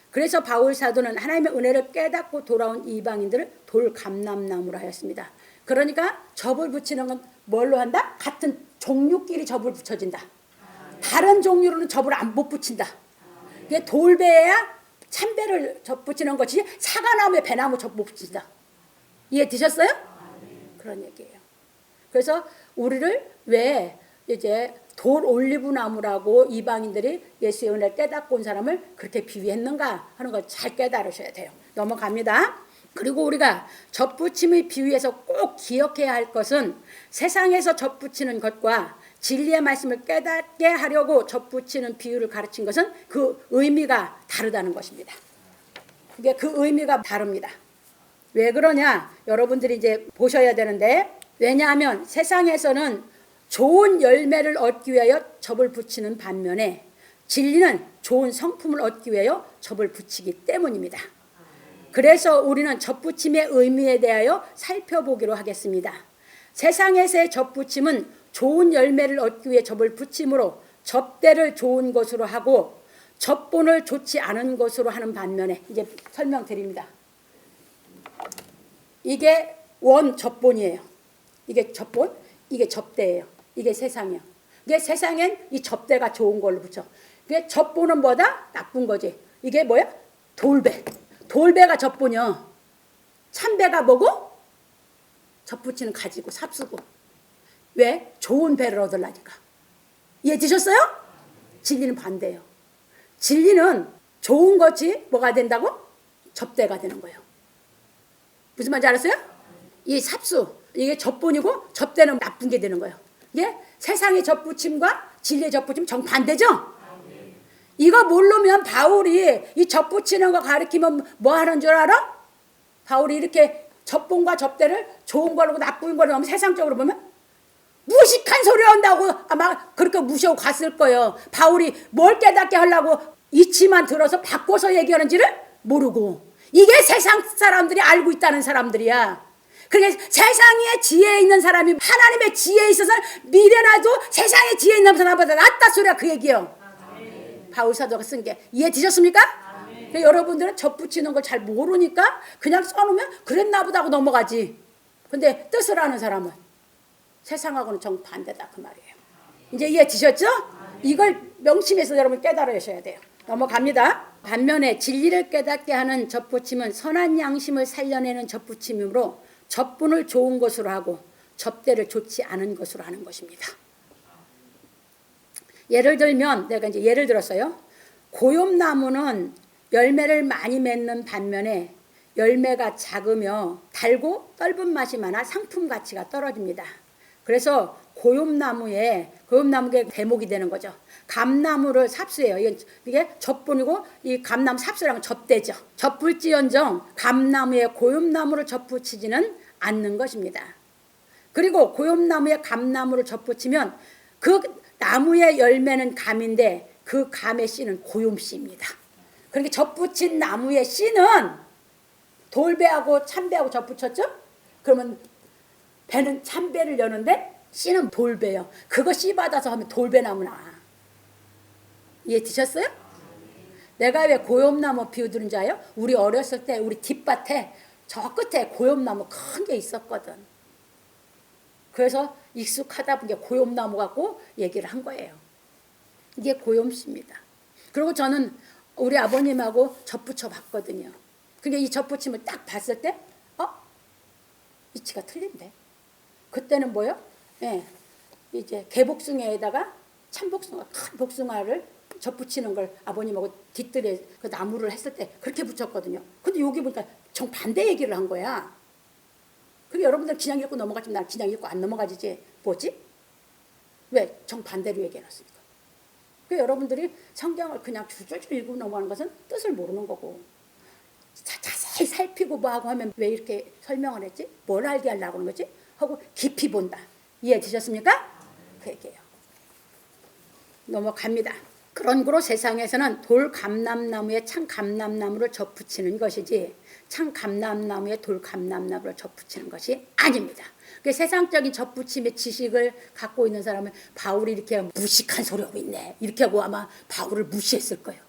그래서 바울 사도는 하나님의 은혜를 깨닫고 돌아온 이방인들을 돌감람나무로 하였습니다. 그러니까 접을 붙이는 건 뭘로 한다? 같은 종류끼리 접을 붙여진다. 다른 종류로는 접을 못 붙인다. 이게 돌배야 참배를 접붙이는 것이 사과나무에 배나무 접 못 붙인다. 이해되셨어요? 그런 얘기예요. 그래서 우리를 왜 이제 돌 올리브 나무라고 이방인들이 예수의 은혜를 깨닫고 온 사람을 그렇게 비유했는가 하는 걸 잘 깨달으셔야 돼요. 넘어갑니다. 그리고 우리가 접붙임의 비유에서 꼭 기억해야 할 것은 세상에서 접붙이는 것과 진리의 말씀을 깨닫게 하려고 접붙이는 비유를 가르친 것은 그 의미가 다르다는 것입니다. 이게 그 의미가 다릅니다. 왜 그러냐? 여러분들이 이제 보셔야 되는데, 왜냐하면 세상에서는 좋은 열매를 얻기 위하여 접을 붙이는 반면에 진리는 좋은 성품을 얻기 위하여 접을 붙이기 때문입니다. 그래서 우리는 접붙임의 의미에 대하여 살펴보기로 하겠습니다. 세상에서의 접붙임은 좋은 열매를 얻기 위해 접을 붙임으로 접대를 좋은 것으로 하고 접본을 좋지 않은 것으로 하는 반면에, 이제 설명드립니다. 이게 원 접본이에요. 이게 접본, 이게 접대예요. 이게 세상이에요. 이게 세상엔 이 접대가 좋은 걸로 붙여. 이게 접본은 뭐다? 나쁜 거지. 이게 뭐야? 돌배. 돌배가 접본이요. 참배가 뭐고? 접붙이는 가지고 삽수고. 왜? 좋은 배를 얻으려니까. 이해되셨어요? 진리는 반대예요. 진리는 좋은 것이 뭐가 된다고? 접대가 되는 거예요. 무슨 말인지 알았어요? 이 삽수, 이게 접본이고 접대는 나쁜 게 되는 거예요. 이게 세상의 접붙임과 진리의 접붙임 정반대죠? 이거 모르면 바울이 이 접붙이는 거 가르치면 뭐 하는 줄 알아? 바울이 이렇게 접본과 접대를 좋은 걸로 나쁜 걸로 하면 세상적으로 보면 무식한 소리 한다고 아마 그렇게 무시하고 갔을 거예요. 바울이 뭘 깨닫게 하려고 이치만 들어서 바꿔서 얘기하는지를 모르고. 이게 세상 사람들이 알고 있다는 사람들이야. 그러니까 세상에 지혜 있는 사람이 하나님의 지혜에 있어서 미련하도 세상에 지혜 있는 사람보다 낫다 소리야, 그 얘기요. 바울 사도가 쓴 게. 이해되셨습니까? 그러니까 여러분들은 접붙이는 걸 잘 모르니까 그냥 써놓으면 그랬나 보다 하고 넘어가지. 근데 뜻을 아는 사람은 세상하고는 정반대다, 그 말이에요. 이제 이해되셨죠? 이걸 명심해서 여러분 깨달으셔야 돼요. 넘어갑니다. 반면에 진리를 깨닫게 하는 접붙임은 선한 양심을 살려내는 접붙임이므로 접분을 좋은 것으로 하고 접대를 좋지 않은 것으로 하는 것입니다. 예를 들면 내가 이제 예를 들었어요. 고엽나무는 열매를 많이 맺는 반면에 열매가 작으며 달고 떫은 맛이 많아 상품 가치가 떨어집니다. 그래서 고엽나무에 대목이 되는 거죠. 감나무를 삽수해요. 이게 접분이고 이 감나무 삽수라면 접대죠. 접불지언정 감나무에 고엽나무를 접붙이지는 않는 것입니다. 그리고 고엽나무에 감나무를 접붙이면 그 나무의 열매는 감인데 그 감의 씨는 고엽씨입니다. 그러니까 접붙인 나무의 씨는 돌배하고 참배하고 접붙였죠? 그러면 배는 참배를 여는데 씨는 돌배요. 그거 씨 받아서 하면 돌배나무 나. 이해되셨어요? 내가 왜 고엽나무 비유 들은 줄 알아요? 우리 어렸을 때 우리 뒷밭에 저 끝에 고엽나무 큰 게 있었거든. 그래서 익숙하다 보니까 고엽나무 갖고 얘기를 한 거예요. 이게 고엽씨입니다. 그리고 저는 우리 아버님하고 접붙여 봤거든요. 그러니까 이 접붙임을 딱 봤을 때 이치가 틀린데. 그때는 뭐요? 예, 이제 개복숭아에다가 참복숭아, 큰 복숭아를 접붙이는 걸 아버님하고 뒷뜰에 그 나무를 했을 때 그렇게 붙였거든요. 근데 여기 보니까 정반대 얘기를 한 거야. 그게 여러분들 그냥 읽고 넘어가지만 난 그냥 읽고 안 넘어가지지. 뭐지? 왜? 정반대로 얘기해놨으니까. 그 여러분들이 성경을 그냥 줄줄줄 읽고 넘어가는 것은 뜻을 모르는 거고. 자세히 살피고 뭐하고 하면 왜 이렇게 설명을 했지? 뭘 알게 하려고 하는 거지? 하고 깊이 본다. 이해되셨습니까? 그 얘기예요. 넘어갑니다. 그런 거로 세상에서는 돌감람나무에 참감람나무를 접붙이는 것이지 참감람나무에 돌감람나무를 접붙이는 것이 아닙니다. 그 세상적인 접붙임의 지식을 갖고 있는 사람은 바울이 이렇게 무식한 소리 하고 있네. 이렇게 하고 아마 바울을 무시했을 거예요.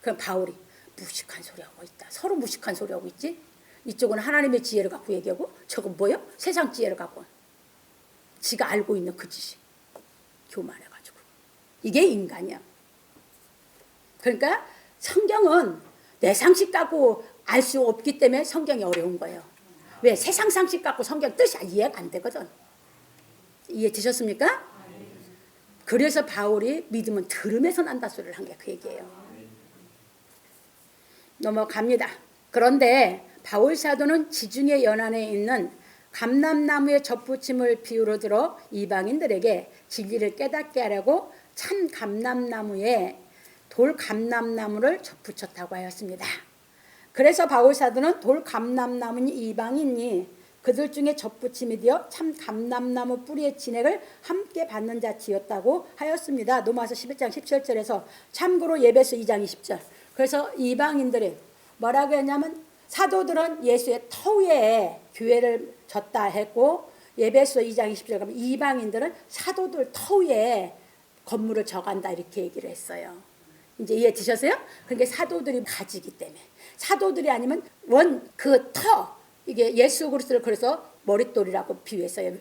그럼 바울이 무식한 소리 하고 있다. 서로 무식한 소리 하고 있지. 이쪽은 하나님의 지혜를 갖고 얘기하고 저건 뭐요? 세상 지혜를 갖고 지가 알고 있는 그 지식 교만해가지고. 이게 인간이야. 그러니까 성경은 내 상식 갖고 알 수 없기 때문에 성경이 어려운 거예요. 왜? 세상 상식 갖고 성경 뜻이 이해가 안 되거든. 이해되셨습니까? 그래서 바울이 믿음은 들음에서 난다 소리를 한 게 그 얘기예요. 넘어갑니다. 그런데 바울 사도는 지중해 연안에 있는 감람나무의 접붙임을 비유로 들어 이방인들에게 진리를 깨닫게 하려고 참 감람나무에 돌감람나무를 접붙였다고 하였습니다. 그래서 바울 사도는 돌감람나무니 이방인이 그들 중에 접붙임이 되어 참 감람나무 뿌리의 진액을 함께 받는 자치였다고 하였습니다. 로마서 11장 17절에서 참고로 예배서 2장 20절. 그래서 이방인들이 뭐라고 했냐면 사도들은 예수의 터위에 교회를 졌다 했고 예배서 2장 20절 가면 이방인들은 사도들 터위에 건물을 져간다 이렇게 얘기를 했어요. 이제 이해 드셨어요? 그러니까 사도들이 가지기 때문에 사도들이 아니면 그 터 이게 예수 그리스도를 그래서 머릿돌이라고 비유했어요.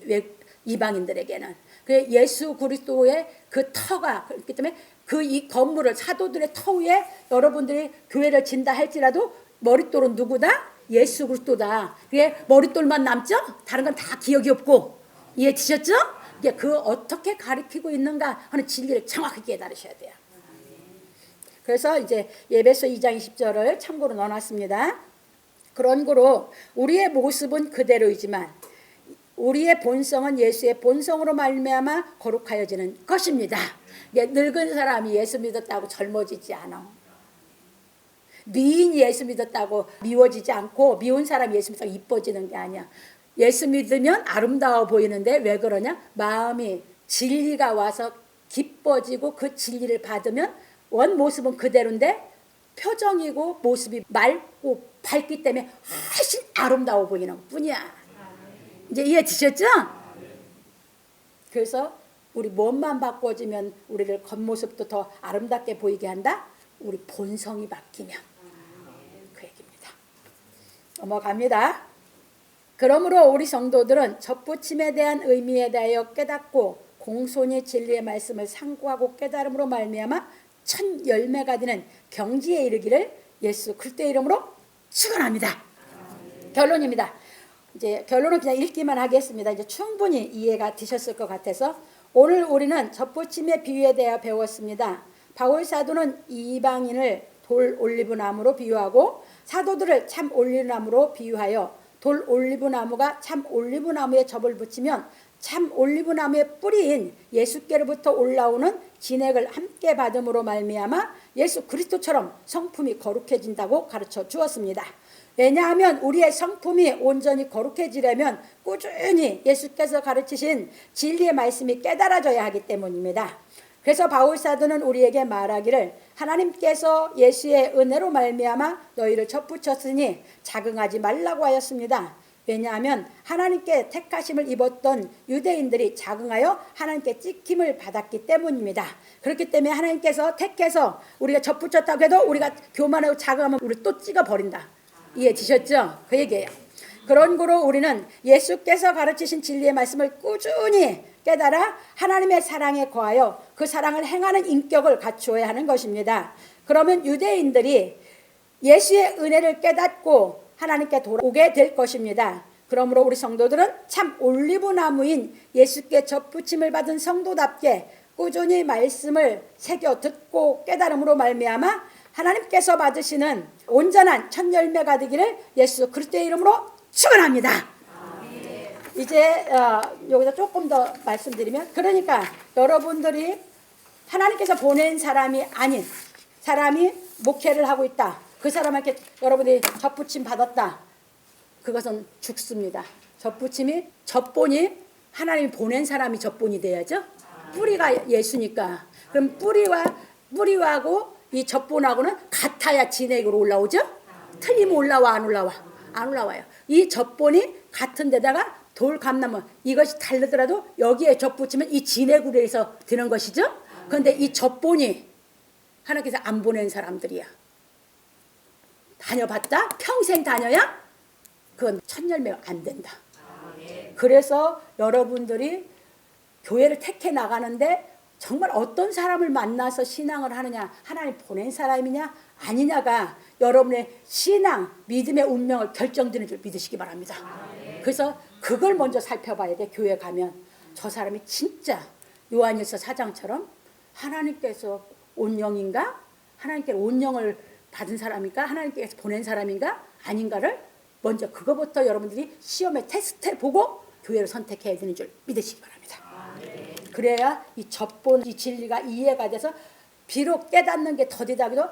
이방인들에게는. 그 예수 그리스도의 그 터가 그렇기 때문에 그 이 건물을 사도들의 터 위에 여러분들이 교회를 진다 할지라도 머릿돌은 누구다? 예수 그리스도다. 그게 머릿돌만 남죠? 다른 건 다 기억이 없고. 이해 되셨죠? 이게 그 어떻게 가리키고 있는가 하는 진리를 정확하게 깨달으셔야 돼요. 그래서 이제 예배서 2장 20절을 참고로 넣어놨습니다. 그러므로 우리의 모습은 그대로이지만 우리의 본성은 예수의 본성으로 말미암아 거룩하여지는 것입니다. 늙은 사람이 예수 믿었다고 젊어지지 않아. 미인이 예수 믿었다고 미워지지 않고 미운 사람이 예수 믿었다고 이뻐지는 게 아니야. 예수 믿으면 아름다워 보이는데 왜 그러냐? 마음이 진리가 와서 기뻐지고 그 진리를 받으면 원 모습은 그대로인데 표정이고 모습이 맑고 밝기 때문에 훨씬 아름다워 보이는 뿐이야. 이제 이해 되셨죠? 그래서 우리 몸만 바꿔지면 우리를 겉모습도 더 아름답게 보이게 한다. 우리 본성이 바뀌면 그 얘기입니다. 넘어갑니다. 그러므로 우리 성도들은 접붙임에 대한 의미에 대하여 깨닫고 공손히 진리의 말씀을 상고하고 깨달음으로 말미암아 천 열매가 되는 경지에 이르기를 예수 그리스도의 이름으로 축원합니다. 결론입니다. 이제 결론은 그냥 읽기만 하겠습니다. 이제 충분히 이해가 되셨을 것 같아서 오늘 우리는 접붙임의 비유에 대해 배웠습니다. 바울 사도는 이방인을 돌 올리브나무로 비유하고 사도들을 참 올리브나무로 비유하여 돌 올리브나무가 참 올리브나무에 접을 붙이면 참 올리브나무의 뿌리인 예수께로부터 올라오는 진액을 함께 받음으로 말미암아 예수 그리스도처럼 성품이 거룩해진다고 가르쳐 주었습니다. 왜냐하면 우리의 성품이 온전히 거룩해지려면 꾸준히 예수께서 가르치신 진리의 말씀이 깨달아져야 하기 때문입니다. 그래서 바울 사도는 우리에게 말하기를 하나님께서 예수의 은혜로 말미암아 너희를 접붙였으니 자긍하지 말라고 하였습니다. 왜냐하면 하나님께 택하심을 입었던 유대인들이 자긍하여 하나님께 찍힘을 받았기 때문입니다. 그렇기 때문에 하나님께서 택해서 우리가 접붙였다고 해도 우리가 교만하고 자긍하면 우리 또 찍어버린다. 이해 되셨죠? 그 얘기예요. 그런 거로 우리는 예수께서 가르치신 진리의 말씀을 꾸준히 깨달아 하나님의 사랑에 거하여 그 사랑을 행하는 인격을 갖추어야 하는 것입니다. 그러면 유대인들이 예수의 은혜를 깨닫고 하나님께 돌아오게 될 것입니다. 그러므로 우리 성도들은 참 올리브나무인 예수께 접붙임을 받은 성도답게 꾸준히 말씀을 새겨 듣고 깨달음으로 말미암아 하나님께서 받으시는 온전한 첫 열매가 되기를 예수 그리스도의 이름으로 축원합니다. 이제 여기서 조금 더 말씀드리면 그러니까 여러분들이 하나님께서 보낸 사람이 아닌 사람이 목회를 하고 있다. 그 사람에게 여러분이 접붙임 받았다. 그것은 죽습니다. 접본이 하나님이 보낸 사람이 접본이 돼야죠. 뿌리가 예수니까. 그럼 뿌리하고 이 접본하고는 같아야 진액으로 올라오죠. 틀리면 올라와 안 올라와? 안 올라와요. 이 접본이 같은 데다가 돌감나무 이것이 다르더라도 여기에 접붙이면 이 진액으로 해서 되는 것이죠. 그런데 이 접본이 하나님께서 안 보낸 사람들이야. 다녀봤다? 평생 다녀야? 그건 첫 열매가 안 된다. 그래서 여러분들이 교회를 택해 나가는데 정말 어떤 사람을 만나서 신앙을 하느냐, 하나님 보낸 사람이냐 아니냐가 여러분의 신앙, 믿음의 운명을 결정되는 줄 믿으시기 바랍니다. 그래서 그걸 먼저 살펴봐야 돼. 교회 가면 저 사람이 진짜 요한일서 4장처럼 하나님께서 온 영인가? 하나님께 온 영을 받은 사람인가? 하나님께서 보낸 사람인가? 아닌가를 먼저 그거부터 여러분들이 시험에 테스트해 보고 교회를 선택해야 되는 줄 믿으시기 바랍니다. 그래야 이 접본, 이 진리가 이해가 돼서 비록 깨닫는 게 더디다기도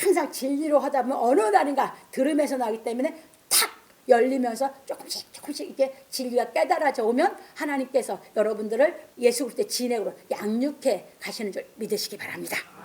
항상 진리로 하다 보면 어느 날인가 들음에서 나기 때문에 탁 열리면서 조금씩 이렇게 진리가 깨달아져 오면 하나님께서 여러분들을 예수 그리스도의 진액으로 양육해 가시는 줄 믿으시기 바랍니다.